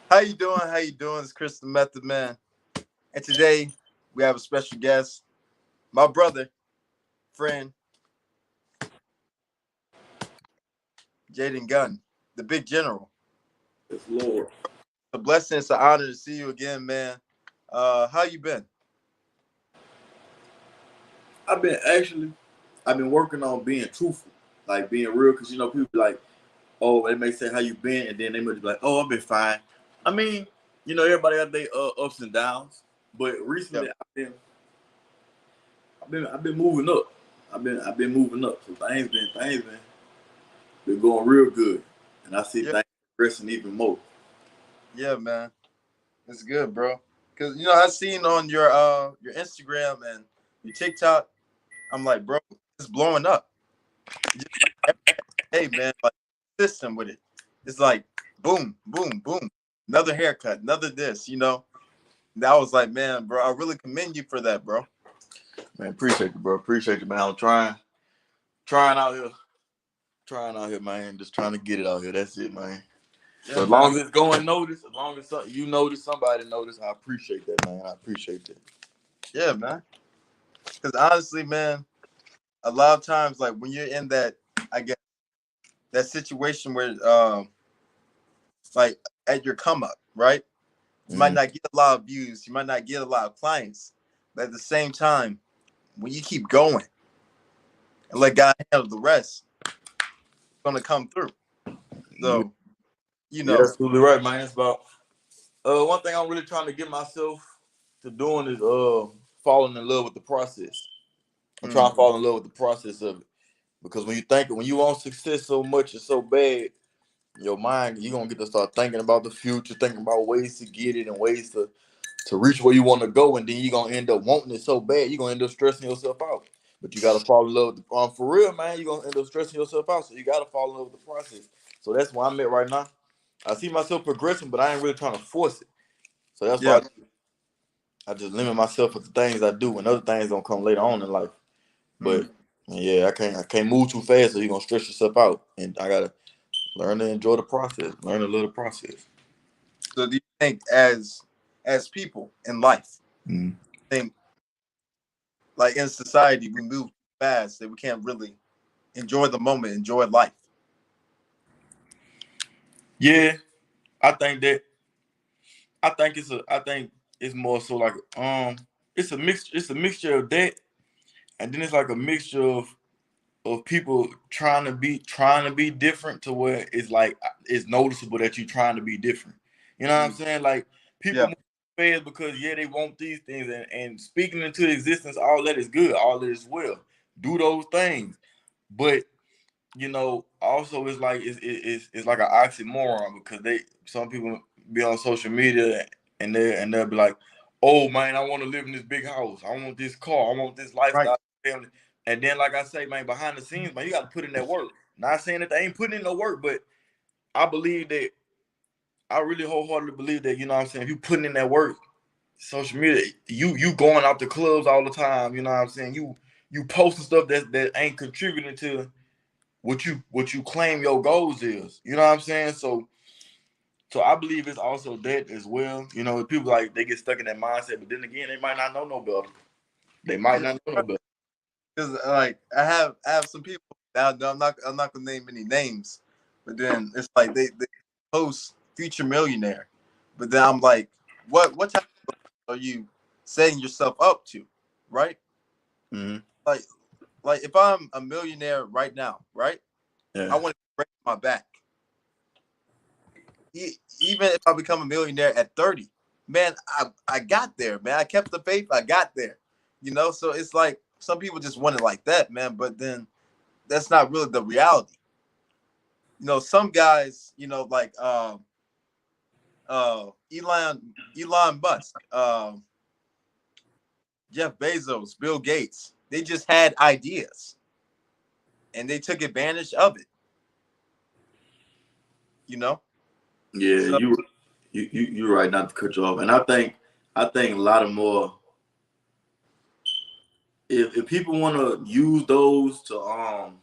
How you doing? How you doing? It's Chris the Method Man. And today we have a special guest, my brother, friend, Jaydon Gunn, the big general. Yes, Lord. It's a blessing, it's an honor to see you again, man. How you been? I've been actually, I've been working on being truthful, like being real, because people be like, oh, they may say how you been, and then they may be like, oh, I've been fine. I mean, everybody got their ups and downs, but Yeah, recently I've been moving up. I've been moving up, so things been going real good, and I see yeah, things progressing even more. yeah, man. It's good, bro. Cause I seen on your Instagram and your TikTok, I'm like, bro, it's blowing up. Just like every day, man. Like system with it. It's like boom, boom, boom. Another haircut, another this. That was like, man, bro, I really commend you for that, bro. Man, appreciate you, bro. Appreciate you, man. I'm trying out here, man. Just trying to get it out here. That's it, man. Yeah, So as man. long as it's going notice, as long as you notice, somebody notice, I appreciate that, man. I appreciate that. Yeah, man. Because honestly, man, a lot of times, like when you're in that, I guess that situation where, like at your come up, right? You might Mm. not get a lot of views, you might not get a lot of clients, but at the same time, when you keep going and let God handle the rest, it's gonna come through. You, So, you you're know, absolutely right, man. It's about one thing I'm really trying to get myself to doing is falling in love with the process. I'm trying mm, to fall in love with the process of it because when you want success so much and so bad, your mind you're gonna get to start thinking about the future, thinking about ways to get it and ways to reach where you want to go, and then you're gonna end up wanting it so bad, you're gonna end up stressing yourself out. But you gotta fall in love with for real, man, you're gonna end up stressing yourself out. So you gotta fall in love with the process. So that's where I'm at right now. I see myself progressing, but I ain't really trying to force it. So that's why yeah, I just limit myself with the things I do, and other things gonna come later on in life. mm. But yeah, I can't move too fast, so you're gonna stress yourself out. And I gotta learn to enjoy the process, learn to love the process. So do you think as people in life, Mm. think like in society we move fast that we can't really enjoy the moment, enjoy life? Yeah, I think that I think it's more so like it's a mixture of that, and then it's like a mixture of people trying to be different to where it's like it's noticeable that you're trying to be different. You know what I'm Mm. saying? Like people Yeah, move fast because they want these things, and speaking into existence, all that is good, all that is well. Do those things, but also it's like it's like an oxymoron because some people be on social media and they'll be like, oh man, I want to live in this big house, I want this car, I want this right. lifestyle, family. And then like I say, man, behind the scenes, man, you got to put in that work. Not saying that they ain't putting in no work, but I believe that I really wholeheartedly believe that, what I'm saying, if you putting in that work, social media, you going out to clubs all the time, you know what I'm saying, you posting stuff that ain't contributing to what you claim your goals is. You know what I'm saying? So I believe it's also that as well. People like they get stuck in that mindset, but then again, they might not know no better. They might Yeah, not know no better. because like I have some people. Now I'm not gonna name any names, but then it's like they post future millionaire, but then I'm like, what type of goals are you setting yourself up to, right? Mm-hmm. Like like if I'm a millionaire right now, right? I Yeah. want to break my back. Even if I become a millionaire at 30, man, I got there, man. I kept the faith. I got there. So it's like some people just want it like that, man. But then that's not really the reality. Some guys, like Elon Musk, Jeff Bezos, Bill Gates, they just had ideas and they took advantage of it. You know, Yeah, so you're right not to cut you off. And I think a lot of more if people want to use those to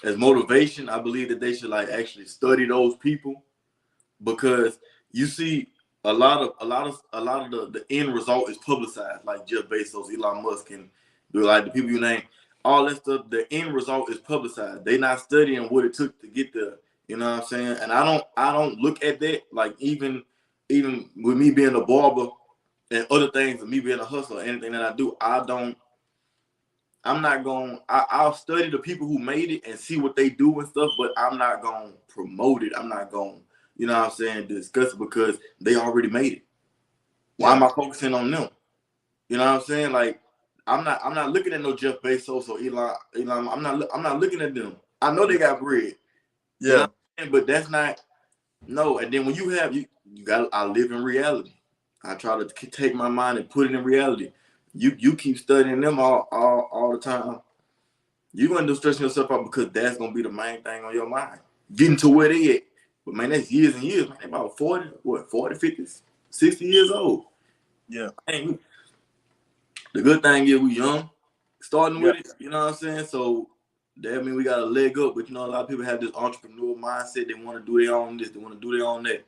as motivation, I believe that they should like actually study those people because you see a lot of the end result is publicized, like Jeff Bezos, Elon Musk, and like the people you name, all that stuff. The end result is publicized. They not studying what it took to get there. You know what I'm saying? And I don't look at that like even with me being a barber and other things, and me being a hustler, anything that I do, I'm not going. I'll study the people who made it and see what they do and stuff, but I'm not going to promote it. I'm not going, you know what I'm saying, discuss it because they already made it. Why am I focusing on them? You know what I'm saying? Like I'm not looking at no Jeff Bezos or Elon. I'm not looking at them. I know they got bread. You know what I'm saying? But that's not no. And then when you got I live in reality. I try to take my mind and put it in reality. You keep studying them all the time. You're gonna do stressing yourself out because that's gonna be the main thing on your mind. Getting to where they at. But man, that's years and years, man. They about 40, 50, 60 years old. Yeah. Man, the good thing is we young, starting with it, you know what I'm saying? So that means we got a leg up, but you know, a lot of people have this entrepreneurial mindset. They want to do their own this, they want to do their own that.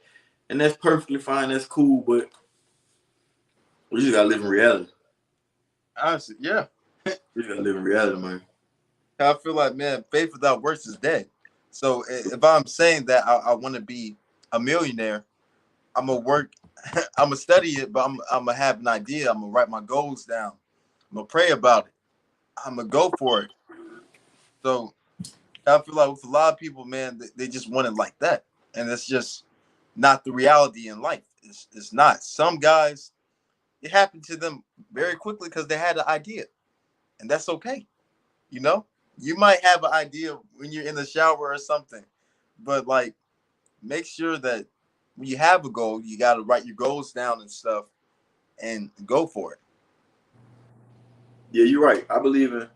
And that's perfectly fine, that's cool, but we just gotta live in reality. Honestly, yeah. We just gotta live in reality, man. I feel like, man, faith without works is dead. So if I'm saying that I want to be a millionaire, I'm gonna work, I'm gonna study it, but I'm gonna have an idea. I'm gonna write my goals down. I'm gonna pray about it. I'm gonna go for it. So I feel like with a lot of people, man, they just want it like that, and it's just not the reality in life. It's not. Some guys, it happened to them very quickly because they had an idea, and that's okay. You know, you might have an idea when you're in the shower or something, but like, make sure that when you have a goal, you got to write your goals down and stuff, and go for it. Yeah, you're right. I believe in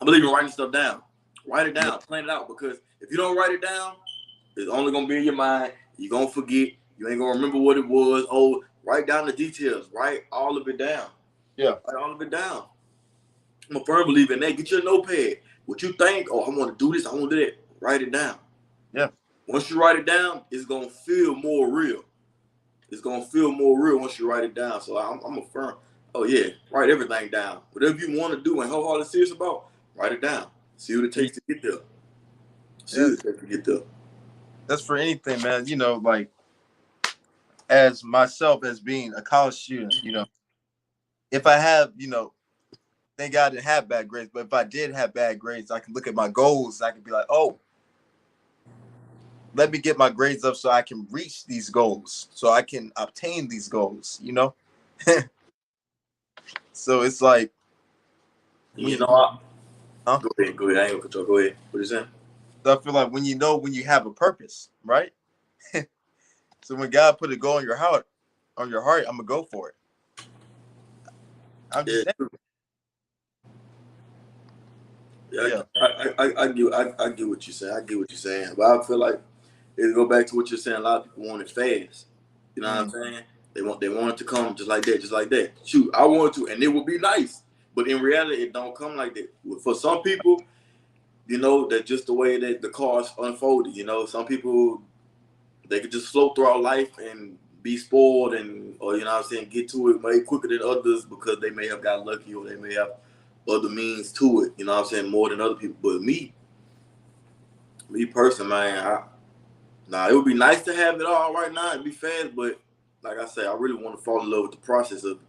writing stuff down. Write it Yeah, down, plan it out, because if you don't write it down, it's only gonna be in your mind. You're gonna forget. You ain't gonna remember what it was. Oh, write down the details. Write all of it down. yeah, Write all of it down. I'm a firm believer in that. Get your notepad. What you think? Oh, I want to do this. I want to do that. Write it down. yeah. Once you write it down, it's gonna feel more real. It's gonna feel more real once you write it down. So I'm a firm. Oh yeah, write everything down. Whatever you want to do and wholeheartedly serious about, write it down. See what it takes to get there. See Yeah. what it takes to get there. That's for anything, man. You know, like as myself as being a college student, if I have, thank God I didn't have bad grades, but if I did have bad grades, I can look at my goals. I can be like, oh, let me get my grades up so I can reach these goals, so I can obtain these goals. So it's like, when You you, know what? huh? Go ahead. Go ahead. I ain't gonna control. Go ahead. What you saying? So I feel like when you have a purpose, right? So when God put a goal on your heart, I'm gonna go for it. I'm just Yeah. saying, Yeah. yeah. I get what you're saying. I get what you're saying. But I feel like it go back to what you're saying. A lot of people want it fast. You know what I'm Mm, saying? They want it to come just like that, just like that. Shoot, I want to, and it would be nice. But in reality, it don't come like that. For some people, that's just the way that the cards unfolded. Some people, they could just float throughout life and be spoiled, and or what I'm saying, get to it way quicker than others because they may have got lucky or they may have other means to it. What I'm saying, more than other people. But me personally, man, it would be nice to have it all right now and be fast, but like I say, I really want to fall in love with the process of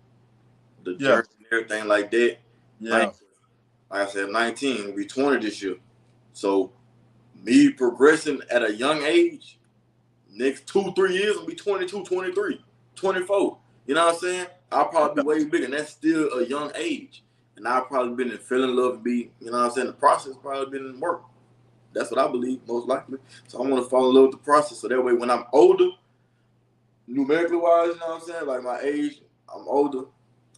the yeah, journey and everything like that. Man, yeah, like I said, I'm 19, will be 20 this year. So me progressing at a young age, next 2, 3 years, I'll be 22, 23, 24. You know what I'm saying? I'll probably be way bigger, and that's still a young age. And I've probably been in fell in love and be, what I'm saying, the process probably been in work. That's what I believe, most likely. So I want to fall in love with the process. So that way, when I'm older, numerically wise, you know what I'm saying? Like my age, I'm older.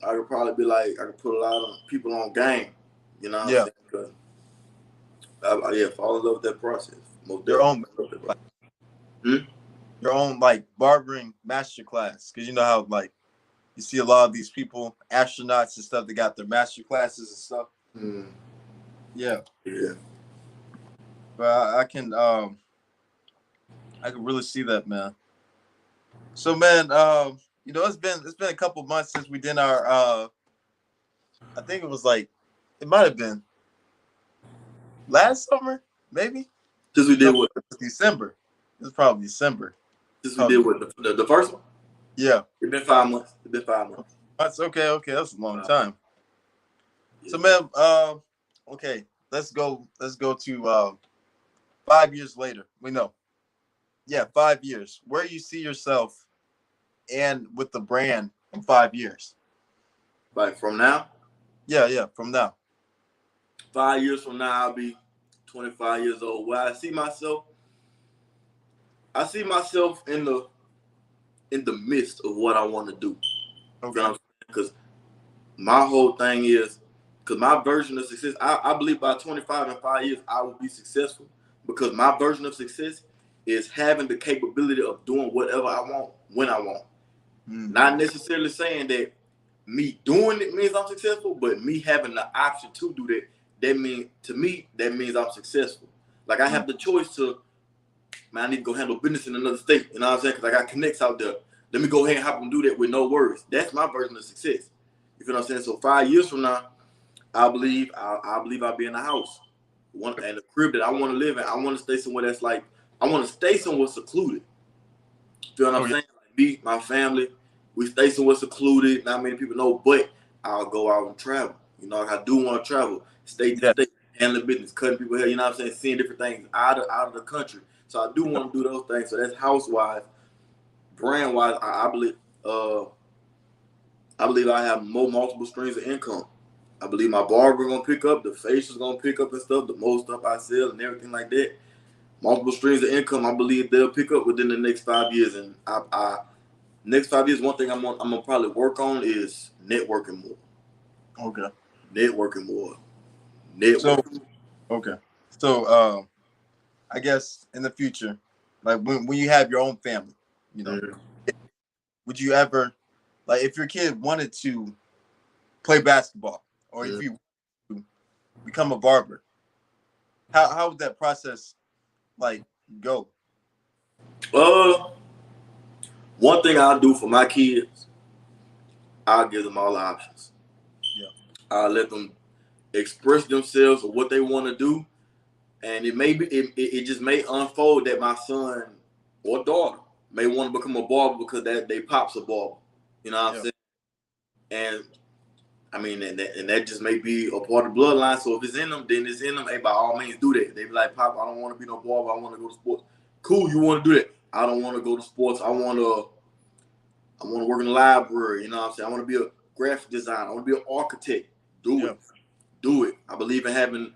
I could probably be like, I could put a lot of people on game. You know what I'm yeah. saying? Because, fall in love with that process. Most Your definitely. own, Love that like, process. Hmm? your own like barbering master class, because you know how like you see a lot of these people, astronauts and stuff, they got their master classes and stuff. Hmm. Yeah, Yeah. but I can I can really see that, man. So, man, it's been a couple of months since we did our. I think it was like, it might have been last summer, maybe. Since we No, did what? it was December. It was probably December. Since we did Probably. what? The first one? Yeah. It's been 5 months. It's been 5 months. That's okay. Okay, that's a long 5 time. Yeah. So, man, okay, let's go. Let's go to 5 years later. We know. Yeah, 5 years. Where you see yourself and with the brand in 5 years? Like from now, Yeah, from now. 5 years from now, I'll be 25 years old. Where I see myself in the midst of what I want to do. Okay. Because my whole thing is, because my version of success, I believe by 25 and 5 years, I will be successful. Because my version of success is having the capability of doing whatever I want when I want. Mm-hmm. Not necessarily saying that me doing it means I'm successful, but me having the option to do that, that means I'm successful. Like I have the choice to, man, I need to go handle business in another state. You know what I'm saying? Because I got connects out there. Let me go ahead and hop and do that with no worries. That's my version of success. You feel what I'm saying? So 5 years from now, I believe I'll be in a house, and a crib that I want to live in. I want to stay somewhere that's like, I want to stay somewhere secluded. Feel what I'm saying? Like me, my family, we stay somewhere secluded. Not many people know, but I'll go out and travel. You know, I do want to travel, state to state, handling business, cutting people hair. You know what I'm saying? Seeing different things out of the country. So I do want to do those things. So that's house wise, brand wise. I believe. I believe I have more multiple streams of income. I believe my barber gonna pick up, the facial's gonna pick up and stuff, the most stuff I sell and everything like that. Multiple streams of income, I believe they'll pick up within the next 5 years. And next 5 years, one thing I'm gonna probably work on is networking more. Okay. Networking more. So I guess in the future, like when you have your own family, would you ever, like, if your kid wanted to play basketball, or if you become a barber, how would that process like go? One thing I'll do for my kids, I'll give them all the options. Yeah. I'll let them express themselves or what they want to do, and it just may unfold that my son or daughter may want to become a barber because that they pops a barber. You know what I'm saying? And I mean, and that just may be a part of the bloodline. So if it's in them, then it's in them. Hey, by all means, do that. They be like, Pop, I don't want to be no barber. I want to go to sports. Cool, you want to do that? I don't want to go to sports. I want to work in the library. You know what I'm saying? I want to be a graphic designer. I want to be an architect. Do it. I believe in having.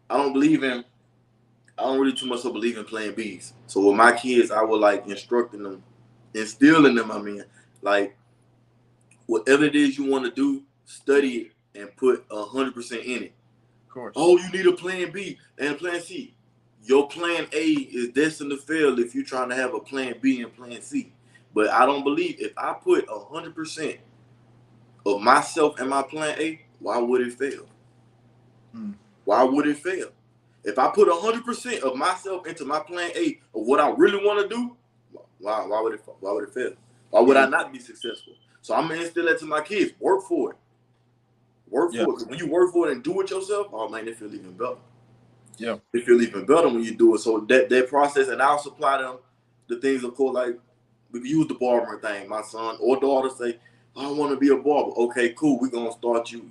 I don't really too much so believe in playing bees. So with my kids, I would like instructing them, instilling them. I mean, like whatever it is you want to do, study it and put 100% in it. Of course. Oh, you need a plan B and a plan C. Your plan A is destined to fail if you're trying to have a plan B and plan C. But I don't believe if I put 100% of myself in my plan A, why would it fail? Why would it fail? If I put 100% of myself into my plan A of what I really want to do, why would it fail? Why would I not be successful? So I'm gonna instill that to my kids. Work for it. Work for it. When you work for it and do it yourself, oh man, it feels even better. Yeah. It feels even better when you do it. So that process, and I'll supply them the things, of course, like we can use the barbering thing. My son or daughter say, I want to be a barber. Okay, cool. We're gonna start you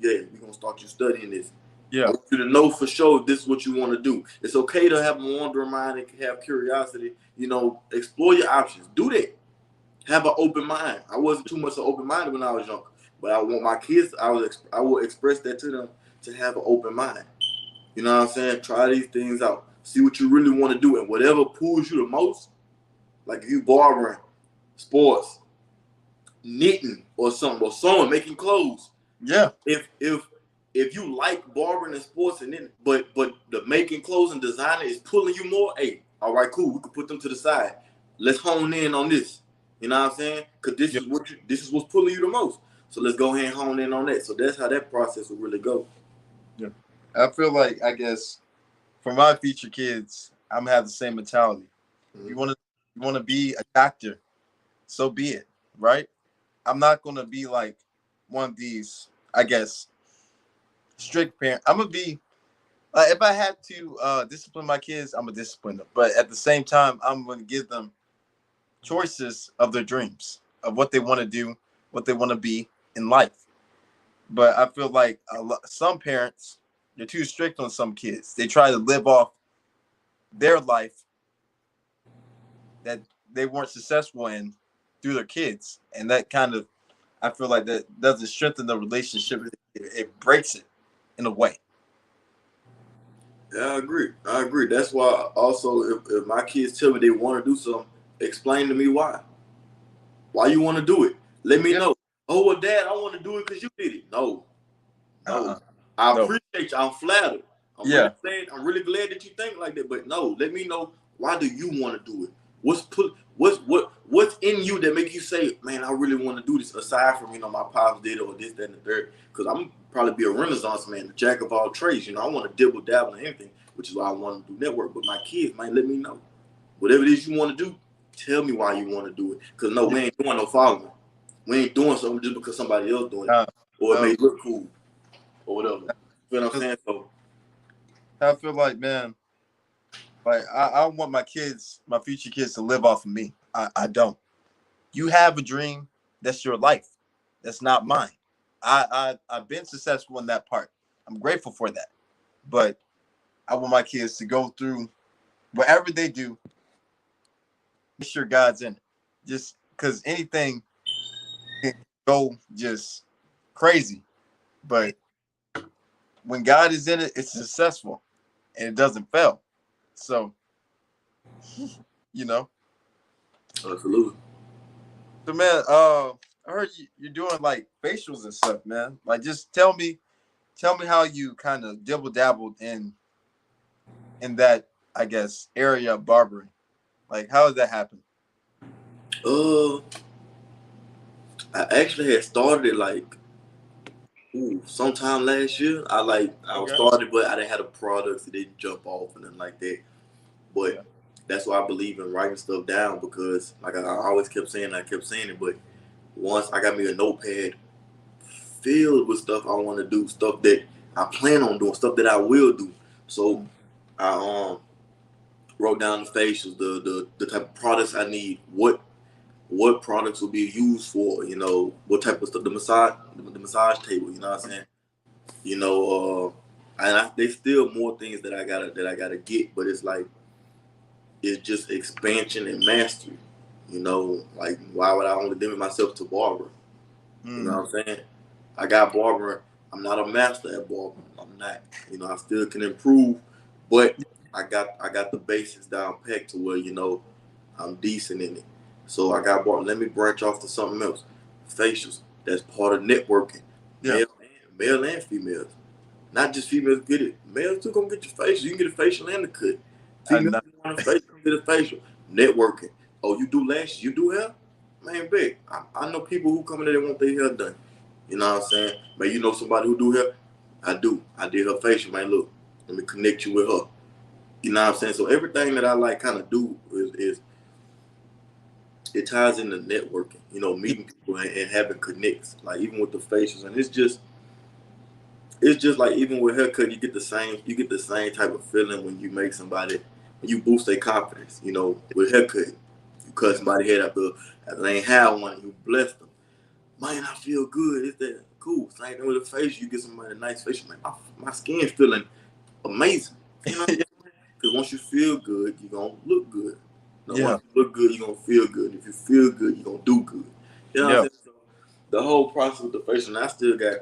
studying this. Yeah. I want you to know for sure this is what you want to do. It's okay to have a wandering mind and have curiosity. You know, explore your options. Do that. Have an open mind. I wasn't too much open-minded when I was young, but I want my kids. I will express that to them to have an open mind. You know what I'm saying? Try these things out. See what you really want to do, and whatever pulls you the most. Like if you barbering, sports, knitting, or something, or sewing, making clothes. Yeah. If you like barbering and sports, and then but the making clothes and designing is pulling you more, hey, all right, cool. We can put them to the side. Let's hone in on this. You know what I'm saying? Because this is what's pulling you the most. So let's go ahead and hone in on that. So that's how that process will really go. Yeah. I feel like, I guess, for my future kids, I'm gonna have the same mentality. If you want to You want to be a doctor, so be it, right? I'm not gonna be like one of these, I guess, strict parent. I'm gonna be if I had to discipline my kids, I'm gonna discipline them. But at the same time, I'm gonna give them choices of their dreams, of what they want to do, what they want to be in life. But I feel like some parents, they're too strict on some kids. They try to live off their life that they weren't successful in through their kids, and that kind of, I feel like that doesn't strengthen the relationship. It breaks it in a way. Yeah, I agree. I agree. That's why also if my kids tell me they want to do something, explain to me why. Why you want to do it? Let me Yeah. know. Oh well, Dad, I want to do it because you did it. No, no. Uh-uh. I No. appreciate you. I'm flattered. I'm really Yeah. glad. I'm really glad that you think like that. But no, let me know why do you want to do it? What's in you that make you say, man, I really want to do this aside from my pops did it or this, that, and the third. Because I'm probably be a renaissance man, the jack of all trades. I want to dabble in anything, which is why I want to do network. But my kids might let me know. Whatever it is you want to do, tell me why you want to do it. Because no, Yeah. we ain't doing no following. We ain't doing something just because somebody else doing it. Or it No. may look cool or whatever. You know what I'm Because saying? So I feel like, man, like I want my kids, my future kids, to live off of me. I don't. You have a dream. That's your life. That's not mine. I've been successful in that part. I'm grateful for that. But I want my kids to go through whatever they do. Make sure God's in it. Just because anything can go just crazy, but when God is in it, it's successful and it doesn't fail. So you know. absolutely. So man, I heard you're doing like facials and stuff, man. Like, just tell me how you kind of dabbled in that, I guess, area of barbering. Like, how did that happen? Uh, I actually had started it like sometime last year. I was Okay. started, but I didn't have the products. It didn't jump off and nothing like that. But Yeah. that's why I believe in writing stuff down because, like I always kept saying, I kept saying it. But once I got me a notepad filled with stuff I want to do, stuff that I plan on doing, stuff that I will do. So Mm. I wrote down the facials, the type of products I need, what products will be used for, what type of stuff, the massage table, you know what I'm saying? You know, there's still more things that I gotta get, but it's just expansion and mastery. Like why would I only limit myself to barber? You know Mm. what I'm saying? I got barbering. I'm not a master at barbering. I'm not. I still can improve, but I got the basics down packed to where I'm decent in it. So I got bought. Let me branch off to something else. Facials. That's part of networking. Yeah. Male and females. Not just females get it. Males too gonna get your facial. You can get a facial and a cut. I Females know. want a facial, get a facial. Networking. Oh, you do lashes? You do hair? Man, big. I know people who come in there that want their hair done. You know what I'm saying? Man, you know somebody who do hair? I do. I did her facial, man. Look, let me connect you with her. You know what I'm saying? So everything that I like kind of do is it ties into networking, Yeah. meeting people and having connects, like even with the facials, and it's just like even with haircut, you get the same type of feeling when you make somebody when you boost their confidence, with haircut. You cut Yeah. somebody head after they ain't had one and you bless them. Man, I feel good. It's that cool. Same thing with the face. You get somebody a nice facial, man. My skin feeling amazing. You know what I'm saying? Because once you feel good, you're gonna look good. Now, Yeah. once you look good, you're gonna feel good. If you feel good, you're gonna do good. You know what I'm Yeah. saying? So the whole process with the facial, and I still got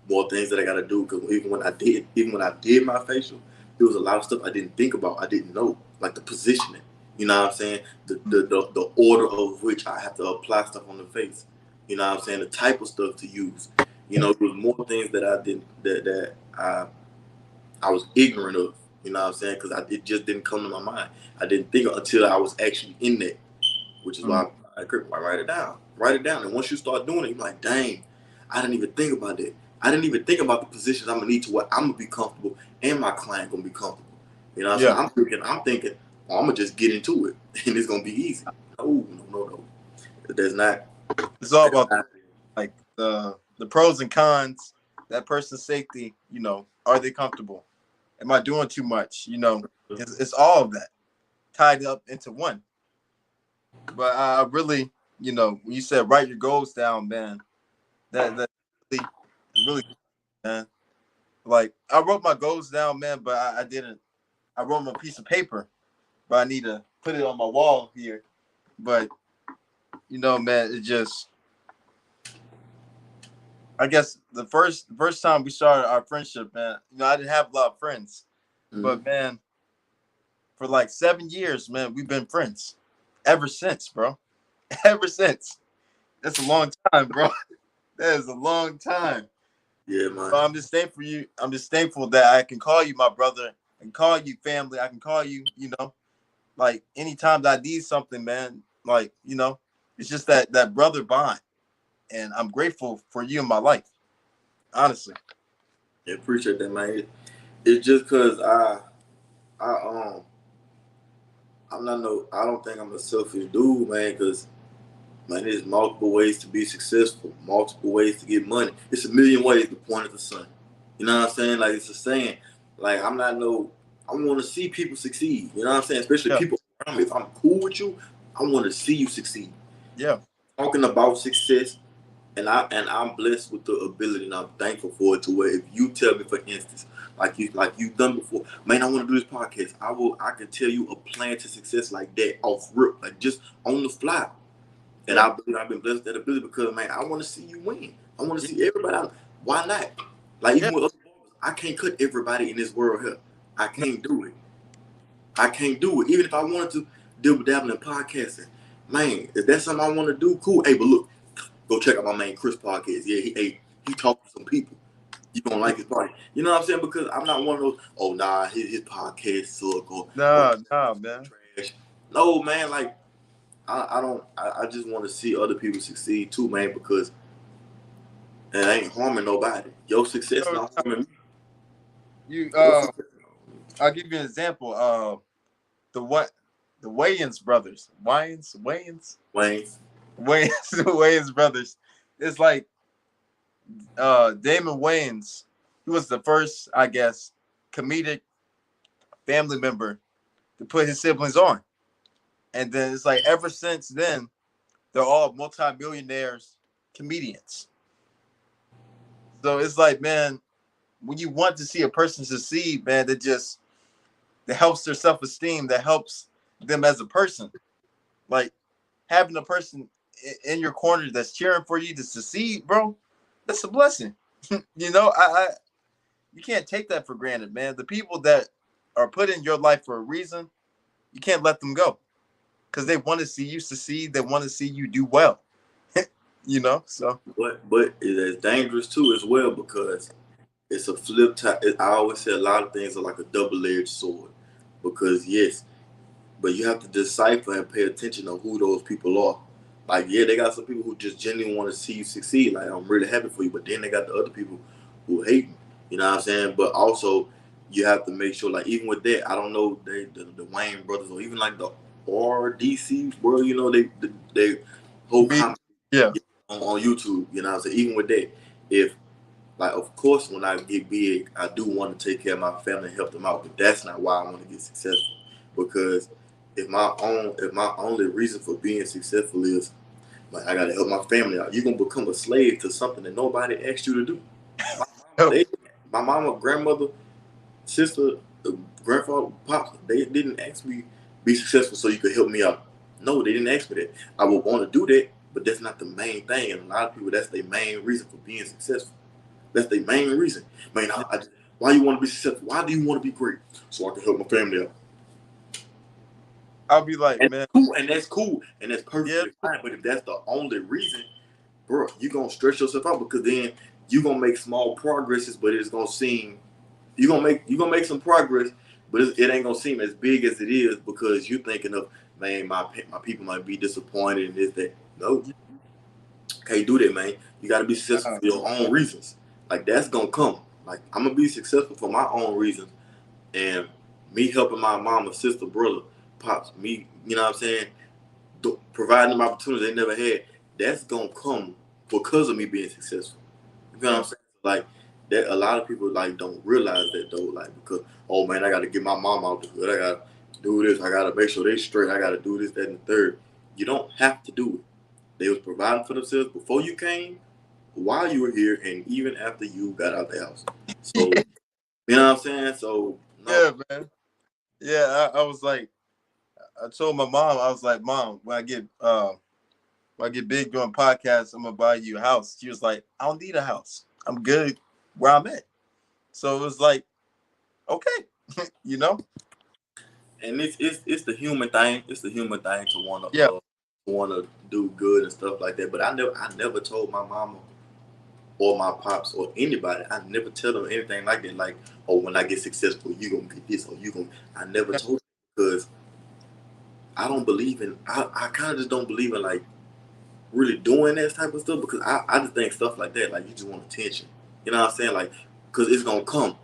more things that I gotta do. Because even when I did my facial, there was a lot of stuff I didn't think about. I didn't know, like the positioning. You know what I'm saying? The order of which I have to apply stuff on the face. You know what I'm saying? The type of stuff to use. There was more things that I didn't that I was ignorant of. You know what I'm saying? Because it just didn't come to my mind. I didn't think until I was actually in that, which is Mm. why I write it down. Write it down, and once you start doing it, you're like, dang, I didn't even think about that. I didn't even think about the positions I'm gonna need to where I'm gonna be comfortable and my client gonna be comfortable. You know what I'm Yeah. saying? I'm thinking I'm gonna just get into it and it's gonna be easy. No. That's not. It's all That's about not. like the pros and cons. That person's safety. You know, are they comfortable? Am I doing too much? You know, it's all of that tied up into one. But I really, you know, when you said write your goals down, man, that really, really, man. Like I wrote my goals down, man, but I didn't. I wrote them on a piece of paper, but I need to put it on my wall here. But you know, man, it just. I guess the first time we started our friendship, man. You know, I didn't have a lot of friends, Mm-hmm. but man, for like 7 years, man, we've been friends ever since, bro. Ever since. That's a long time, bro. That is a long time. Yeah, man. But I'm just thankful for you. I'm just thankful that I can call you my brother and call you family. I can call you, you know, like anytime that I need something, man. Like, you know, it's just that brother bond. And I'm grateful for you in my life. Honestly. I appreciate that, man. It's just cause I I'm not no. I don't think I'm a selfish dude, man. Cause man, there's multiple ways to be successful, multiple ways to get money. It's a million ways to point at the sun. You know what I'm saying? Like it's a saying. Like I'm not no. I want to see people succeed. You know what I'm saying? Especially Yeah. people around me. If I'm cool with you, I want to see you succeed. Yeah. Talking about success, and I'm blessed with the ability, and I'm thankful for it. To where if you tell me, for instance, like you've done before, man, I want to do this podcast. I can tell you a plan to success like that off rip, like just on the fly. And Yeah. I believe I've been blessed with that ability because, man, I want to see you win. I want to Yeah. see everybody out. Why not? Like, Yeah. even with other barbers, I can't cut everybody in this world here. I No, can't do it. I can't do it. Even if I wanted to dabble in podcasting, man, if that's something I want to do, cool. Hey, but look, go check out my man Chris podcast. Yeah, he talked to some people. You gonna like his party. You know what I'm saying? Because I'm not one of those, oh, nah, his podcast suck or no, man. trash. No, man, like, I don't. I just want to see other people succeed too, man. Because it ain't harming nobody. Your success No, not harming me. you Your success I'll give you an example. The what the Wayans brothers. Wayne. Wayans Wayans brothers. It's like Damon Wayans, he was the first, I guess, comedic family member to put his siblings on. And then it's like ever since then, they're all multimillionaires comedians. So it's like, man, when you want to see a person succeed, man, that helps their self-esteem, that helps them as a person. Like having a person in your corner that's cheering for you to succeed, bro, that's a blessing. You know, I you can't take that for granted, man. The people that are put in your life for a reason, you can't let them go because they want to see you succeed. They want to see you do well. You know, so But it's dangerous too as well because it's a flip side. I always say a lot of things are like a double-edged sword. Because yes, but you have to decipher and pay attention to who those people are. Like, yeah, they got some people who just genuinely want to see you succeed. Like, I'm really happy for you. But then they got the other people who hate me. You know what I'm saying? But also, you have to make sure, like, even with that, I don't know, the Wayne brothers or even like the RDC world, you know, they whole be comment yeah, on YouTube. You know what I'm saying? Even with that, if like, of course, when I get big, I do want to take care of my family and help them out. But that's not why I want to get successful. Because if my only reason for being successful is like I gotta help my family out, you're gonna become a slave to something that nobody asked you to do. My mama, help. they, my mama, grandmother, sister, grandfather, pops, they didn't ask me be successful so you could help me out. No, they didn't ask me that. I would want to do that, but that's not the main thing. And a lot of people, that's their main reason for being successful. That's the main reason. Man, why you want to be successful? Why do you want to be great? So I can help my family out. I'll be like, And man, cool, and that's cool, and that's yeah, perfectly fine. But if that's the only reason, bro, you're gonna stress yourself out because then you're gonna make small progresses, but it's gonna seem you're gonna make some progress, but it ain't gonna seem as big as it is because you're thinking of, man, my people might be disappointed and this that. No, can't do that, man. You gotta be successful uh, for your own reasons. Like that's gonna come. Like I'm gonna be successful for my own reasons, and me helping my mama, sister, brother. pops, me, you know what I'm saying, providing them opportunities they never had, that's gonna come because of me being successful. You know what I'm saying? Like that, a lot of people like don't realize that though. Like because oh man, I got to get my mom out the hood. I got to do this. I got to make sure they straight. I got to do this, that, and the third. You don't have to do it. They was providing for themselves before you came, while you were here, and even after you got out the house. So you know what I'm saying? So no. Yeah, man. Yeah, I was like, I told my mom, I was like, Mom, when I get big doing podcasts, I'm gonna buy you a house. She was like, I don't need a house. I'm good where I'm at. So it was like, okay, you know? And it's the human thing. It's the human thing to Yeah. want to do good and stuff like that. But I never told my mama or my pops or anybody. I never tell them anything like that. Like, oh, when I get successful, you gonna get this or you gonna. I never Yeah. told them because I don't believe in. I kind of just don't believe in like really doing that type of stuff because I just think stuff like that like you just want attention. You know what I'm saying? Like, cause it's gonna come.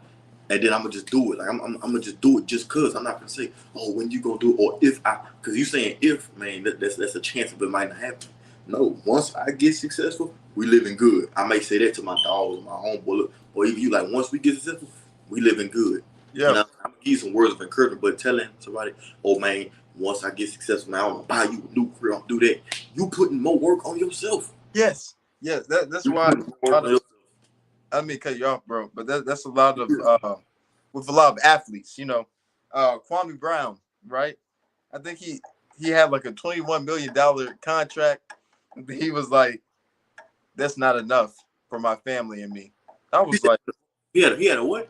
And then I'm gonna just do it. Like I'm gonna just do it just cause. I'm not gonna say, oh, when you gonna do it, or if I, cause you saying if, man, that's a chance of it might not happen. No, once I get successful, we living good. I may say that to my dogs, my homeboy, or even you. Like once we get successful, we living good. You Yeah. know, I'm gonna give you some words of encouragement, but telling somebody, oh man, once I get successful, man, I'm gonna buy you a new career. I'm gonna do that. You putting more work on yourself. Yes. Yes. That's You why putting more a work lot on of, yourself. I mean cut you off, bro. But that's a lot of with a lot of athletes, Kwame Brown, right? I think he had like a $21 million contract. He was like, that's not enough for my family and me. I He was said like, he had a what?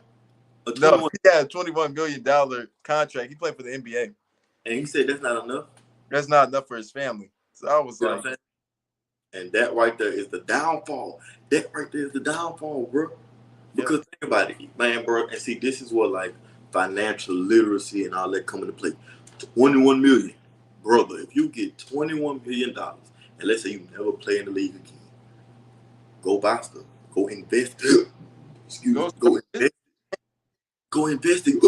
A no, 21, he had a $21 million contract. He played for the NBA. and he said that's not enough. That's not enough for his family. So I was You know what like, I'm saying? And that right there is the downfall. That right there is the downfall, bro. yeah, Because think about it, man, bro. And see, this is what like financial literacy and all that come into play. 21 million, brother. If you get $21 million, and let's say you never play in the league again, go buy stuff, go invest. Excuse me, go start a business. go invest it,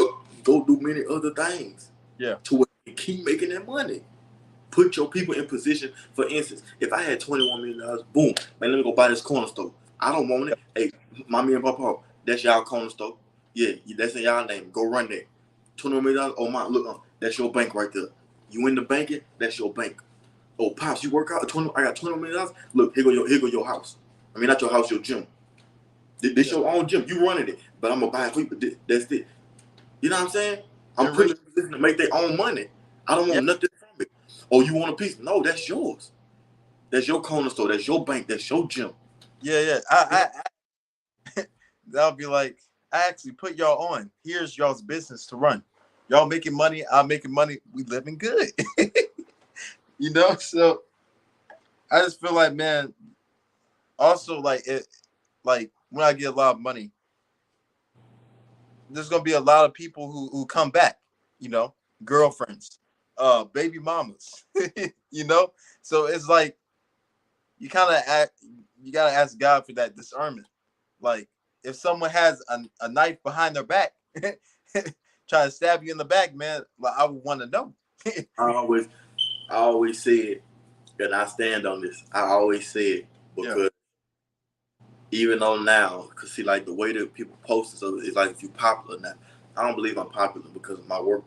go do many other things Yeah, to where you keep making that money. Put your people in position. For instance, if I had $21 million, boom, man, let me go buy this corner store. I don't want it. Hey, mommy and papa, that's y'all corner store. Yeah, that's in y'all name. Go run that. $21 million. Oh my, look, that's your bank right there. You in the banking? That's your bank. Oh, pops, you work out. I got $21 million. Look, here go your house. I mean, not your house, your gym. This yeah. your own gym. You running it, but I'm gonna buy it for you. But that's it. You know what I'm saying? I'm You're putting rich. them in a position to make their own money. I don't Yeah, want nothing from it. Oh, you want a piece? No, that's yours. That's your corner store. That's your bank. That's your gym. yeah, yeah. You know? That'll be like, I actually put y'all on. Here's y'all's business to run. Y'all making money. I'm making money. We living good. So I just feel like, man. Also, like it, like when I get a lot of money, there's gonna be a lot of people who come back. You know, girlfriends, baby mamas. you know, so it's like you kind of act. You gotta ask God for that discernment. Like if someone has a knife behind their back, trying to stab you in the back, man, like I would want to know. I always, I always say it, and I stand on this. I always say it Yeah, because even though now, cause see, like the way that people post it, so it's like if you popular now. I don't believe I'm popular because my work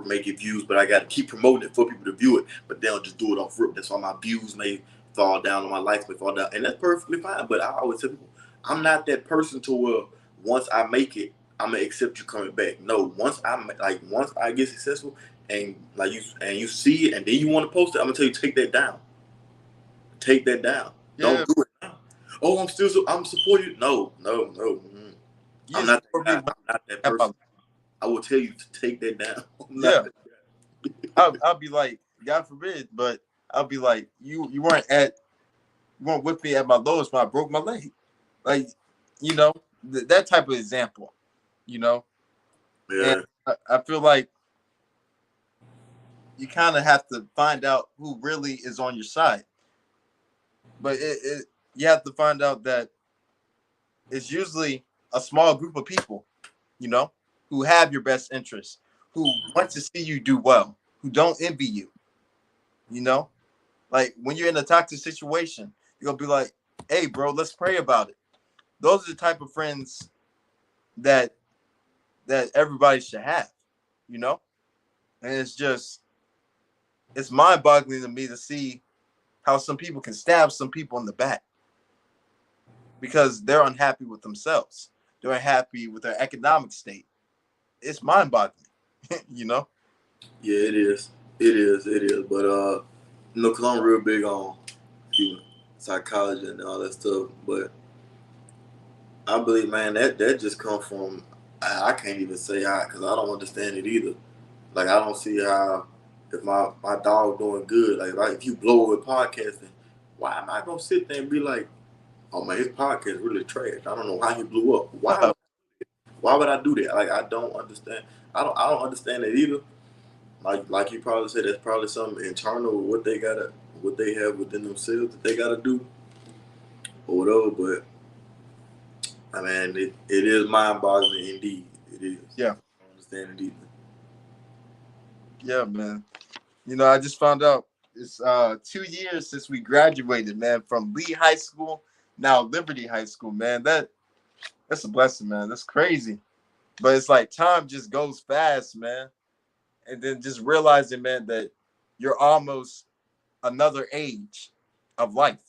may get views, but I got to keep promoting it for people to view it. But they'll just do it off rip. That's why my views may fall down, or my likes may fall down, and that's perfectly fine. But I always tell people, I'm not that person to where once I make it, I'm gonna accept you coming back. No, once I get successful and you see it, and then you want to post it, I'm gonna tell you take that down. Take that down. yeah. Don't do it now. Oh, I'm supporting you. No, no, no. You I'm just not that support me guy. when I'm not that I have my, person. I will tell you to take that down. I'm not yeah. that I'll be like, God forbid, but I'll be like, you weren't with me at my lowest when I broke my leg. Like, that type of example, you know. guy. And Yeah. I feel like you kind of have to find out who really is on your side. But you have to find out that it's usually a small group of people, you know, who have your best interests, who want to see you do well, who don't envy you. You know, like when you're in a toxic situation, you're gonna be like, "Hey, bro, let's pray about it." Those are the type of friends that everybody should have. You know, and it's mind-boggling to me to see how some people can stab some people in the back because they're unhappy with themselves. They're unhappy with their economic state. It's mind-boggling, you know. Yeah, it is. It is. It is. But cause I'm real big on you know, psychology and all that stuff. But I believe, man, that just comes from I can't even say how because I don't understand it either. Like I don't see how if my dog doing good, like if you blow with podcasting, why am I gonna sit there and be like, oh man, his podcast really trash. I don't know how he blew up. Why would I do that? Like I don't understand. I don't understand it either. Like you probably said, that's probably something internal what they have within themselves that they gotta do or whatever. But I mean, it is mind boggling indeed. It is. Yeah, I don't understand it either. yeah, man. You know, I just found out it's 2 years since we graduated, man, from Lee High School, now Liberty High School, man. That's a blessing, man. That's crazy. But it's like time just goes fast, man. And then just realizing, man, that you're almost another age of life.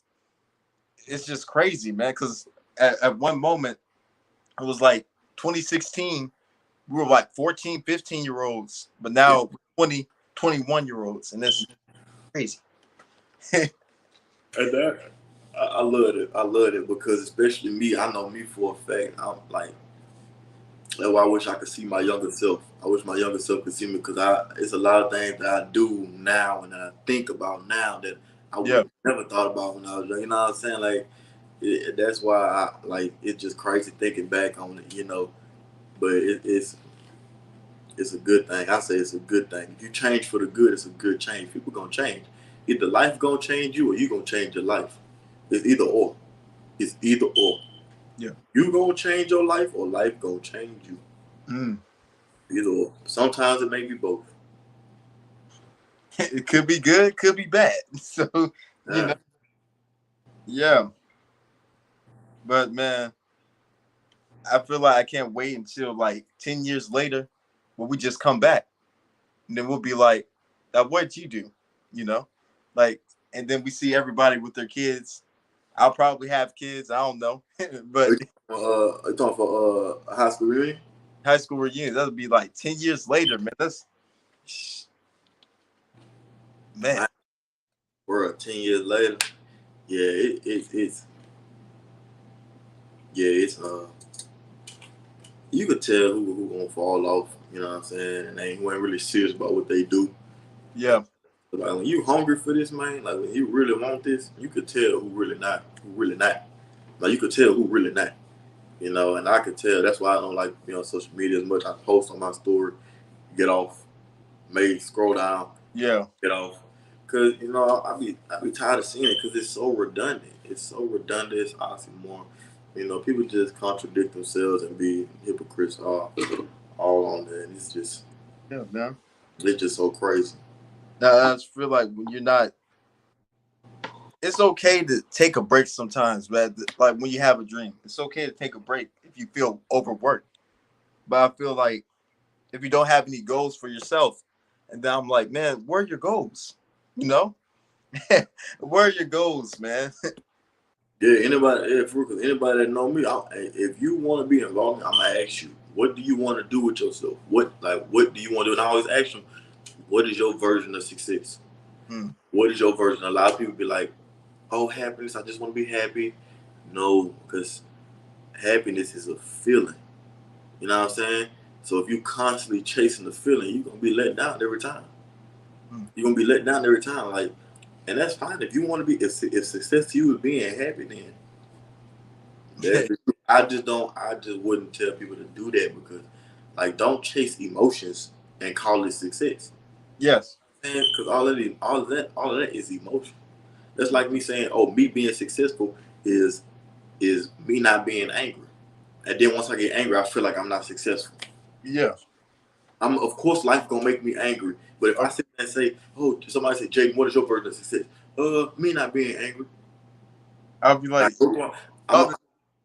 It's just crazy, man. Because at one moment, it was like 2016, we were like 14, 15 year olds, but Yeah. now 20, 21 year olds. And it's crazy. And that I love it. I love it because especially me, I know me for a fact. I'm like, that's why I wish I could see my younger self. I wish my younger self could see me because it's a lot of things that I do now and that I think about now that I would Yeah. have never thought about when I was young. You know what I'm saying? Like that's why I like it's just crazy thinking back on it. You know, but it's a good thing. I say it's a good thing. If you change for the good, it's a good change. People gonna change. Either life gonna change you or you gonna change your life. It's either or. It's either or. Yeah. You gonna change your life or life gonna change you. Mm. Either or. Sometimes it may be both. It could be good, could be bad. So, you know, Yeah. yeah. But man, I feel like I can't wait until like 10 years later when we just come back. And then we'll be like, now what'd you do? You know? Like, and then we see everybody with their kids. I'll probably have kids. I don't know. But Are you talking for a high school reunion? high school reunion, that'll be like 10 years later, man. That's, man. Or 10 years later. Yeah, it's you could tell who gonna fall off, you know what I'm saying, and who ain't really serious about what they do. Yeah. But like when you hungry for this, man, like when you really want this, you could tell who really not. Like you could tell who really not. You know, and I could tell. That's why I don't like social media as much. I post on my story, get off, maybe scroll down, Yeah. get off, cause I be tired of seeing it because it's so redundant. It's so redundant. It's oxymoron. People just contradict themselves and be hypocrites all on there, and Yeah, man. it's just so crazy. Now, I just feel like when you're not, it's okay to take a break sometimes, man. Like when you have a dream, it's okay to take a break if you feel overworked. But I feel like if you don't have any goals for yourself, and then I'm like, man, where are your goals? You know, where are your goals, man? Yeah, anybody that know me, if you want to be involved, I'm gonna ask you, what do you want to do with yourself? What do you want to do? And I always ask them, what is your version of success? Hmm. What is your version? A lot of people be like, oh, happiness. I just want to be happy. No, because happiness is a feeling. You know what I'm saying? So if you constantly chasing the feeling, you're gonna be let down every time. Hmm. You're gonna be let down every time. Like, and that's fine. If you want to be, if success to you is being happy, then that's the truth. I just don't. I just wouldn't tell people to do that because, like, don't chase emotions and call it success. Yes. Because all of that is emotion. That's like me saying, "Oh, me being successful is me not being angry." And then once I get angry, I feel like I'm not successful. Yeah. Of course life gonna make me angry, but if I Of sit and say, oh, somebody say, Jaydon, what is your version of success? Me not being angry. I'll be like, I'm other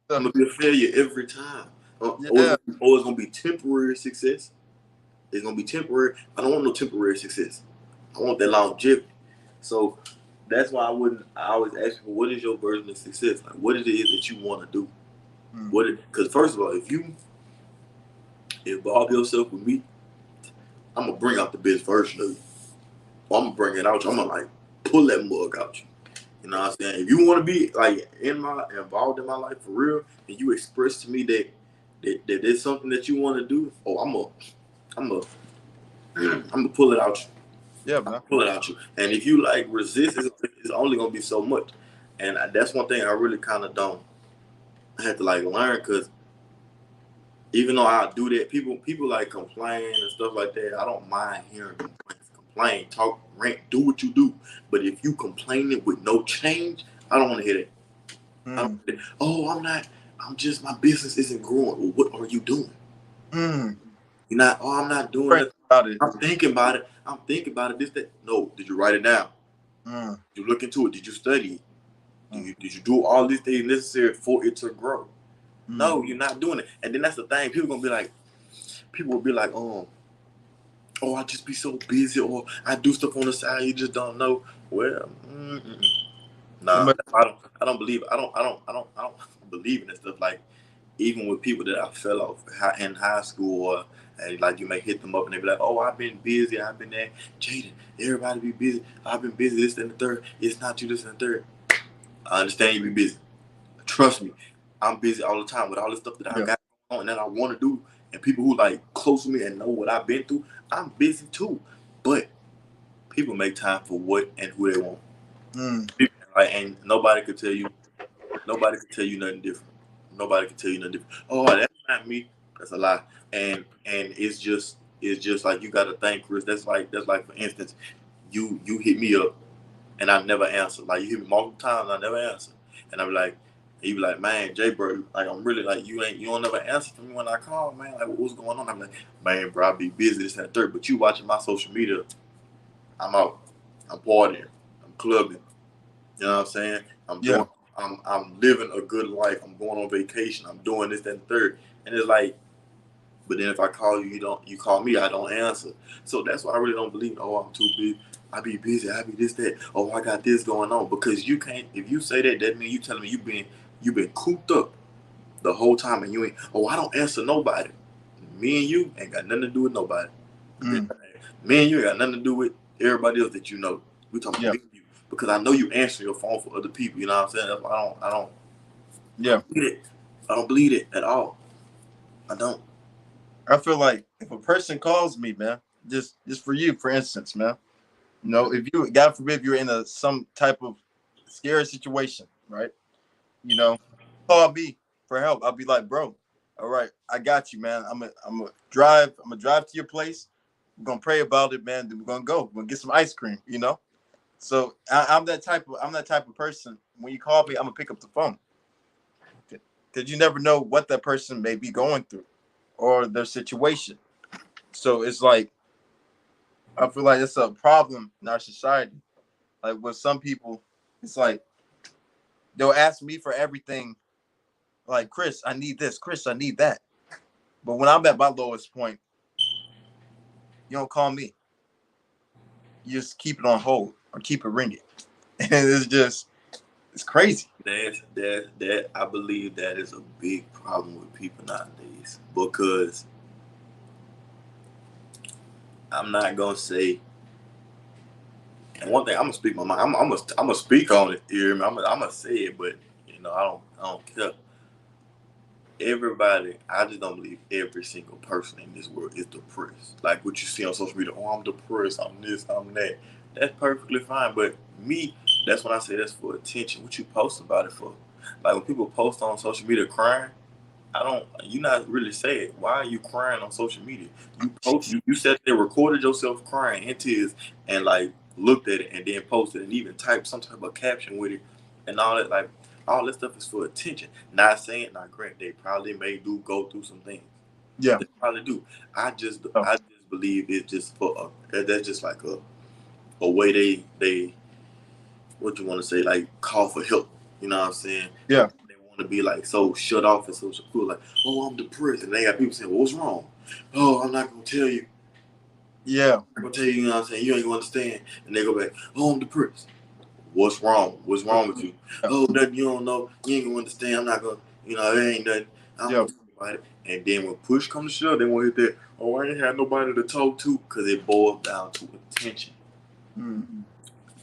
stuff. gonna be a failure every time. Yeah. Or it's gonna be temporary success. It's gonna be temporary. I don't want no temporary success. I want that longevity. So that's why I always ask people, what is your version of success? Like, what it is that you want to do? Because first of all, if you involve yourself with me, I'm gonna bring out the best version of you. Or I'm gonna bring it out you. I'm gonna like pull that mug out you. You know what I'm saying? If you want to be like involved in my life for real, and you express to me that there's something that you want to do, oh, I'm gonna pull it out you. Yeah, man. Pull it out you. And if you like resist, it's only gonna be so much. And that's one thing I really kind of don't. I had to like learn because even though I do that, people like complain and stuff like that. I don't mind hearing complain, talk, rant, do what you do. But if you complaining with no change, I don't want to hear that. I don't, oh, I'm not. I'm just my business isn't growing. Well, what are you doing? You're not. Oh, I'm not doing it. I'm thinking about it. I'm thinking about it. This that. No, did you write it down? Did you look into it? Did you study it? Did you do all these things necessary for it to grow? No, you're not doing it. And then that's the thing. People will be like, oh, I just be so busy, or I do stuff on the side. You just don't know. Well, nah, I don't believe. I don't believe in that stuff. Like even with people that I fell off in high school, or and like you may hit them up and they be like, oh, I've been busy. I've been there. Jaydon, everybody be busy. I've been busy. This and the third. It's not you. This and the third. I understand you be busy. Trust me, I'm busy all the time with all the stuff that I got on and that I want to do. And people who like close to me and know what I've been through, I'm busy too. But people make time for what and who they want. People, like, and nobody could tell you nothing different. Nobody can tell you nothing different. Oh, that's not me. That's a lie. And it's just like you gotta think, Chris. That's like for instance, you hit me up and I never answer. Like you hit me multiple times, I never answer. And I'm like, you be like, man, Jay, bro, like I'm really like you don't never answer for me when I call, man. Like what's going on? I'm like, man, bro, I be busy this and that third. But you watching my social media, I'm out, I'm partying, I'm clubbing. You know what I'm saying? I'm living a good life. I'm going on vacation. I'm doing this, that, and third. And it's like, but then if I call you, you call me, I don't answer. So that's why I really don't believe, oh, I'm too big. I be busy. I be this, that. Oh, I got this going on. Because you can't, if you say that, that means you telling me you been cooped up the whole time and you ain't, oh, I don't answer nobody. Me and you ain't got nothing to do with nobody. Me and you ain't got nothing to do with everybody else that you know. We talking about me and you. Because I know you answer your phone for other people. You know what I'm saying? That's why I don't believe it. I don't believe it at all. I don't. I feel like if a person calls me, man, just for you, for instance, man, you know, if you, God forbid, you're in some type of scary situation, right? You know, call me for help. I'll be like, bro, all right, I got you, man. I'm gonna drive to your place. We're gonna pray about it, man. Then we're gonna go. We're gonna get some ice cream, you know. So I'm that type of person. When you call me, I'm gonna pick up the phone because you never know what that person may be going through or their situation. So it's like I feel like it's a problem in our society. Like with some people, it's like they'll ask me for everything. Like, Chris, I need this. Chris, I need that. But when I'm at my lowest point, you don't call me. You just keep it on hold or keep it ringing. And it's crazy. That I believe that is a big problem with people nowadays. Because I'm not gonna say, and one thing I'm gonna speak my mind. I'm gonna speak on it here. I'm gonna say it, but you know I don't care. Everybody, I just don't believe every single person in this world is depressed. Like what you see on social media, oh, I'm depressed, I'm this, I'm that. That's perfectly fine. But me, that's when I say that's for attention. What you post about it for? Like when people post on social media crying, I don't. You not really saying why are you crying on social media? You post. You sat there, recorded yourself crying in tears, and like looked at it, and then posted, and even typed some type of caption with it, and all that. Like all this stuff is for attention. Not saying, not correct. They probably may do go through some things. Yeah, they probably do. I just believe it's just for that's just like a a way they what you want to say, like call for help. You know what I'm saying? Yeah. They want to be like so shut off and so cool, like, oh, I'm depressed, and they got people saying, well, what's wrong? Oh, I'm not gonna tell you. Yeah. I'm gonna tell you, you know what I'm saying? You ain't gonna understand. And they go back, oh, I'm depressed. What's wrong? What's wrong with you? Yeah. Oh, nothing you don't know. You ain't gonna understand. I'm not gonna, it ain't nothing. I don't Yeah. want to talk about it. And then when push comes to shove, they want to hit that, oh, I ain't had nobody to talk to, because it boils down to attention. Mm.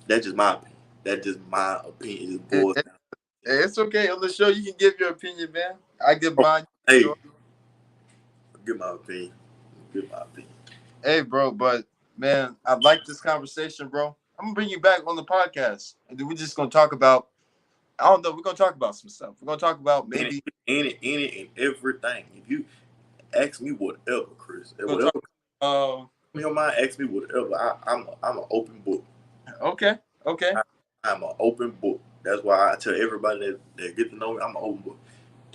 That's just my opinion. That's just my opinion. It It, boils it, down. it's okay on the show. You can give your opinion, man. I give Oh, mine. hey, give my opinion. Give my opinion. Hey, bro, but man, I like this conversation, bro. I'm gonna bring you back on the podcast, and then we're just gonna talk about. I don't know. We're gonna talk about some stuff. We're gonna talk about maybe. Any and everything. If you ask me whatever, Chris, and We're gonna whatever talk. Um. in your mind, ask me whatever. I'm an open book. Okay. Okay. I'm an open book. That's why I tell everybody that get to know me, I'm an open book.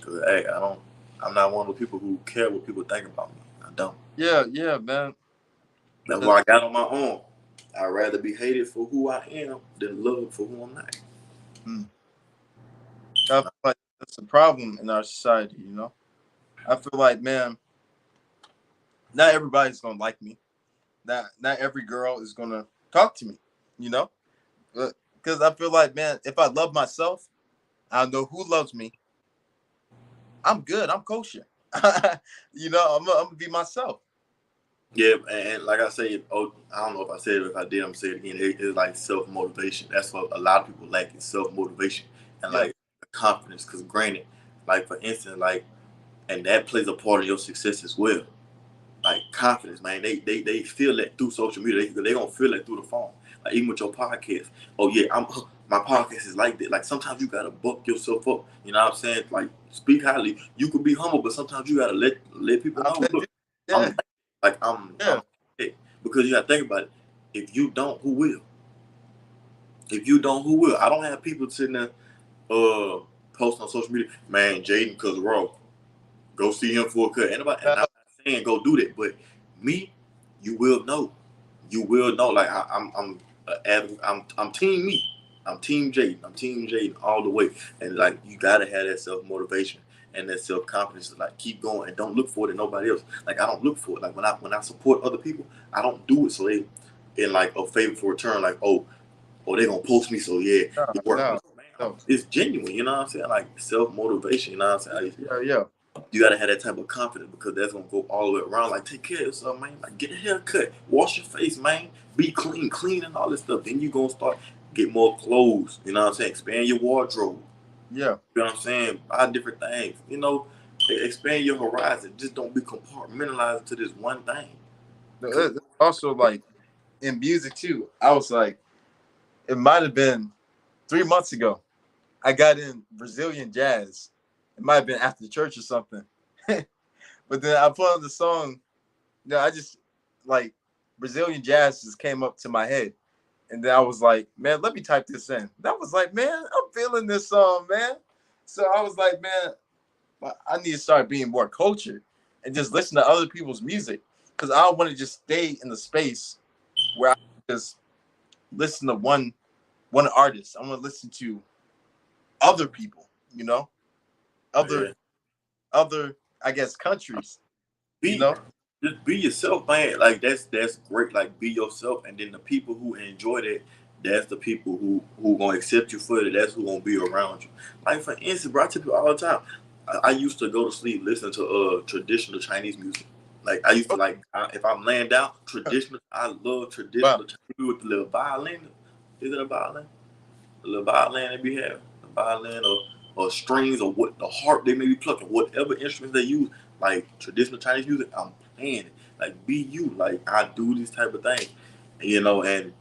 Cause hey, I'm not one of the people who care what people think about me. I don't. Yeah. Yeah, man. That's why I got on my own. I'd rather be hated for who I am than loved for who I'm not. Mm. I feel like that's a problem in our society. I feel like, man, not everybody's gonna like me. Not every girl is gonna talk to me. You know, because I feel like, man, if I love myself, I know who loves me. I'm good. I'm kosher. I'm gonna be myself. Yeah, and like I said, oh, I don't know if I said it, if I did, I'm gonna say it again. It's like self motivation. That's what a lot of people lack, is self motivation and Yeah. like confidence. Because granted, like for instance, like, and that plays a part of your success as well. Like confidence, man. They feel that through social media. They gonna feel that through the phone. Like even with your podcast. Oh yeah, my podcast is like that. Like sometimes you gotta buck yourself up. You know what I'm saying? Like speak highly. You could be humble, but sometimes you gotta let people I'm know. that Look, dude. Yeah. I'm like I'm Yeah. hey, because you gotta think about it. If you don't, who will? If you don't, who will? I don't have people sitting there posting on social media, man, Jaydon cause raw. Go see him for a cut. Anybody, and I'm not saying go do that, but me, you will know. You will know. Like I'm team me. I'm team Jaydon. I'm team Jaydon all the way. And like you gotta have that self motivation and that self confidence to like keep going and don't look for it in nobody else. Like I don't look for it. Like when I support other people, I don't do it so they in like a favor for return. Like oh they gonna post me, so yeah, No, it worked. no, No, man, no. it's genuine. You know what I'm saying? Like self motivation. You know what I'm saying? Yeah, yeah. You gotta have that type of confidence because that's gonna go all the way around. Like, take care of yourself, man. Like, get a haircut, wash your face, man. Be clean, and all this stuff. Then you gonna start get more clothes. You know what I'm saying? Expand your wardrobe. Yeah. You know what I'm saying? Buy different things. Expand your horizon. Just don't be compartmentalized to this one thing. Also, like in music too. I was like, it might have been 3 months ago. I got in Brazilian jazz. It might have been after church or something. But then I put on the song. I just like Brazilian jazz just came up to my head. And then I was like, man, let me type this in. That was like, man, I'm feeling this song, man. So I was like, man, I need to start being more cultured and just listen to other people's music. Because I don't want to just stay in the space where I just listen to one artist. I want to listen to other people, other Yeah. other I guess countries, you Be know. just be yourself, man. Like that's great. Like be yourself, and then the people who enjoy that, that's the people who gonna accept you for it. That's who gonna be around you. Like for instance, bro, I tell people all the time. I used to go to sleep listening to traditional Chinese music. Like I used to if I'm laying down, traditional. I love Wow. traditional Chinese with the little violin. Is it a violin? The little violin they be having, the violin or strings or what the harp they may be plucking, whatever instruments they use, like traditional Chinese music, I'm playing it. Like be you, like I do these type of things, and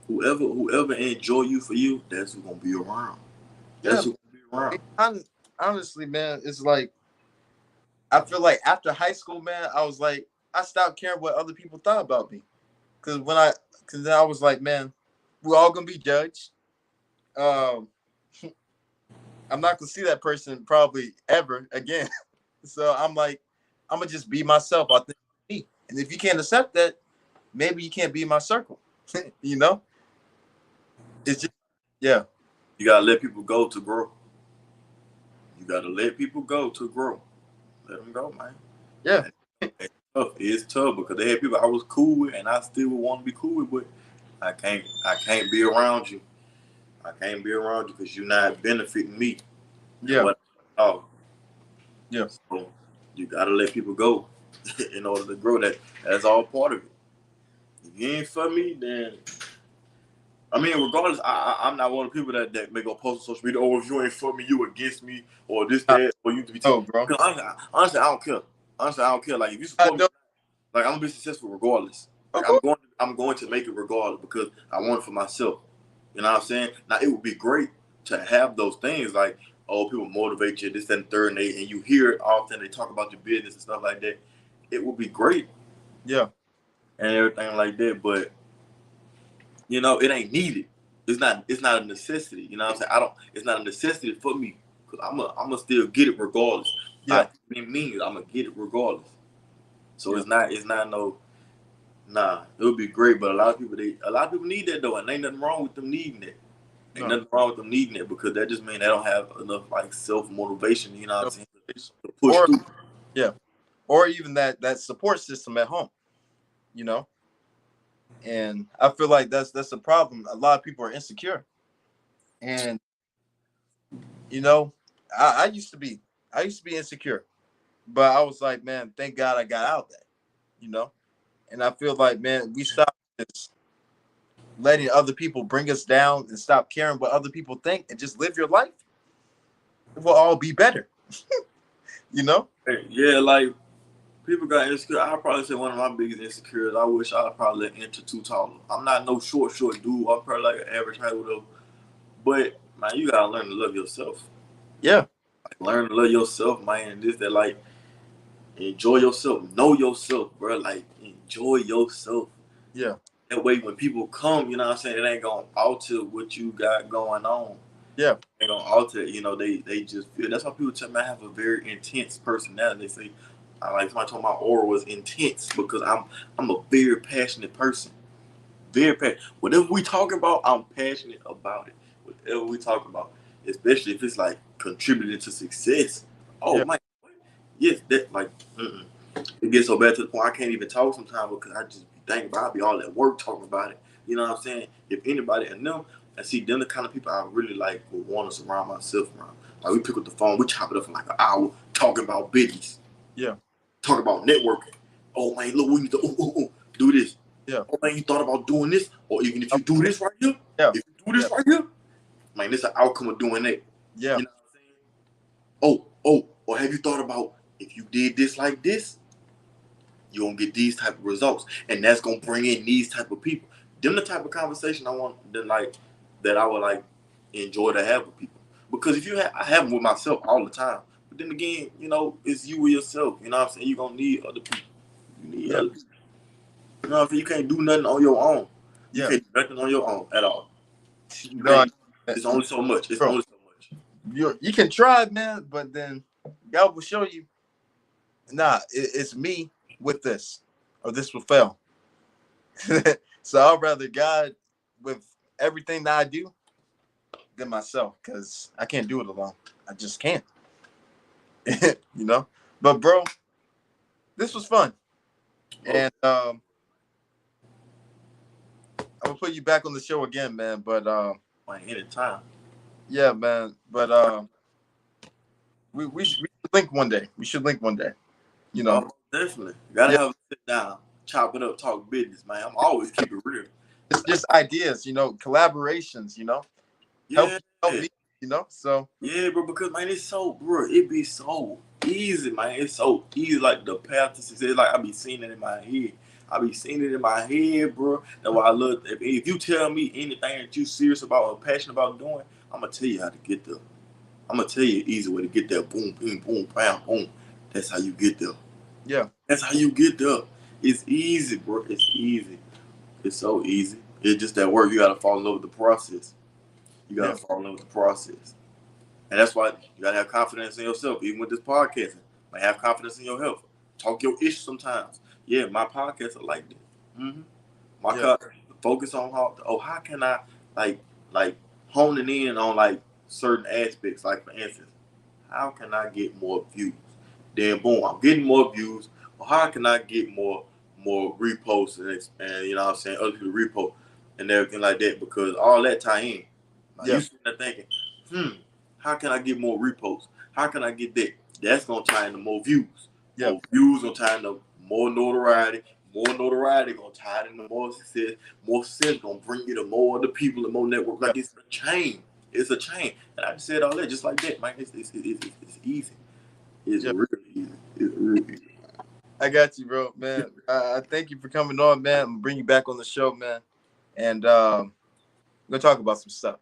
whoever enjoy you for you, that's who's gonna be around. Yeah. That's who's gonna be around. Honestly, man, it's like I feel like after high school, man, I was like I stopped caring what other people thought about me. Because then I was like, man, we're all gonna be judged. Um, I'm not gonna see that person probably ever again. So I'm like, I'm gonna just be myself. I think me, and if you can't accept that, maybe you can't be in my circle. You know, it's just yeah, You gotta let people go to grow. You gotta let people go to grow. Let them go, man. yeah, It's tough. It's tough because they had people I was cool with, and I still would want to be cool with, but I can't be around you. I can't be around you because you're not benefiting me and yeah, what. Oh, yeah. so you gotta let people go in order to grow. That's all part of it. If you ain't for me, then I mean, regardless, I'm not one of the people that make a post on social media. Oh, if you ain't for me, you against me, or this, that, or you to be. Oh, bro, Honestly, I don't care. Honestly, I don't care. Like if you I support me, know. like I'm gonna be successful regardless. Of Like course, I'm going to make it regardless because I want it for myself. You know what I'm saying? Now it would be great to have those things like, oh, people motivate you, this, that, and third, and you hear it often. They talk about your business and stuff like that. It would be great yeah, and everything like that, but it ain't needed. It's not a necessity. You know what I'm saying? I don't. It's not a necessity for me because I'm gonna still get it regardless. yeah, It means I'm gonna get it regardless. So yeah. it's not no. Nah, it would be great, but a lot of people need that though, and ain't nothing wrong with them needing it. Ain't No, nothing wrong with them needing it because that just means they don't have enough like self motivation. You know what I'm no. saying? To push Or through. yeah, or even that support system at home. You know, and I feel like that's a problem. A lot of people are insecure, and you know, I used to be insecure, but I was like, man, thank God I got out of that. You know, and I feel like, man, we stop just letting other people bring us down and stop caring what other people think and just live your life. It will all be better. You know? Yeah, like people got insecure. I probably say one of my biggest insecurities. I wish I'd probably enter too tall. I'm not no short dude. I'm probably like an average height though. But man, you gotta learn to love yourself. Yeah, Like learn to love yourself, man. And this that like enjoy yourself, know yourself, bro. Like enjoy yourself. yeah, That way, when people come, you know what I'm saying, it ain't gonna alter what you got going on. yeah, It ain't gonna alter it. They just feel. That's why people tell me I have a very intense personality. They say I like somebody told my aura was intense because I'm a very passionate person. Very passionate. Whatever we talking about, I'm passionate about it. Whatever we talking about, especially if it's like contributing to success. Oh yeah, my, yes, that like. Mm-mm. It gets so bad to the point I can't even talk sometimes because I just be thinking about it. I be all at work talking about it. You know what I'm saying? If anybody and them, I see them the kind of people I really like would want to surround myself around. Like we pick up the phone, we chop it up for like an hour talking about business, yeah, talking about networking. Oh man, look, we need to do this. yeah, Oh man, you thought about doing this? Or even if you do this right here, yeah, if you do yeah, this right here, man, this is an outcome of doing that. yeah, You know what I'm saying? Or have you thought about if you did this like this? You're gonna get these type of results, and that's gonna bring in these type of people. Them the type of conversation I want that I would like enjoy to have with people. Because if I have them with myself all the time. But then again, it's you with yourself. You know what I'm saying? You're gonna need other people. You need yeah, other people. You know what I'm saying? You can't do nothing on your own. You yeah. can't do nothing on your own at all. You No, can't. It's only so much. It's bro, only so much. you can try, man, but then God will show you. Nah, it's me with this, or this will fail. So I'd rather God with everything that I do than myself because I can't do it alone. I just can't. You know. But bro, this was fun, Oh, and I'm gonna put you back on the show again, man. But man, anytime. yeah, man. But we should link one day. We should link one day. You know. Oh, definitely. Gotta Yeah, have a sit down, chop it up, talk business, man. I'm always keep it real. it's just ideas. You know, collaborations. You know, help Yeah. help me. You know. So Yeah, bro, because man, it's so, bro, it be so easy, man. It's so easy, like the path to success. Like I be seeing it in my head. I be seeing it in my head, bro. That's why I love. If you tell me anything that you serious about or passionate about doing, I'm gonna tell you how to get there. I'm gonna tell you an easy way to get there. Boom, boom, boom, bam, boom. That's how you get there. yeah, That's how you get there. It's easy, bro. It's easy. It's so easy. It's just that work. You gotta fall in love with the process. You gotta yeah, fall in love with the process. And that's why you gotta have confidence in yourself, even with this podcasting. Like have confidence in your health. Talk your ish sometimes. Yeah, my podcasts are like that. Mm-hmm. My yeah, co- Focus on how can I like honing in on like certain aspects. Like for instance, how can I get more views? Then boom, I'm getting more views. Well, how can I get more reposts and you know what I'm saying, other people repost and everything like that, because all that tie in. Now Yeah. you sitting there thinking, how can I get more reposts? How can I get that? That's gonna tie into more views. Yeah. More views gonna tie into more notoriety. More notoriety gonna tie into more success. More success gonna bring you to more other people and more network. Yeah. Like it's a chain. It's a chain. And I just said all that just like that, man. It's easy. It's Yeah. really easy. It's really easy. I got you, bro, man. I thank you for coming on, man. I'm gonna bring you back on the show, man. And we're gonna talk about some stuff.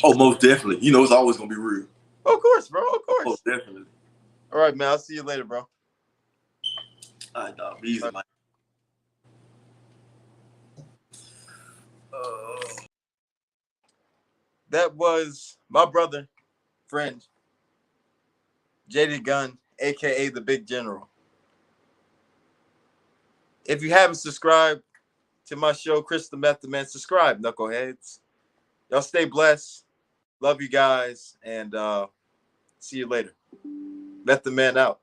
Oh, most definitely. You know, it's always gonna be real. Of course, bro. Of Most course. definitely. All right, man. I'll see you later, bro. All right, dog. Easy, All right. man. That was my brother, friend, Jaydon Gunn, aka the Big General. If you haven't subscribed to my show, Chris the Method Man, subscribe, knuckleheads. Y'all stay blessed. Love you guys, and see you later. Method Man out.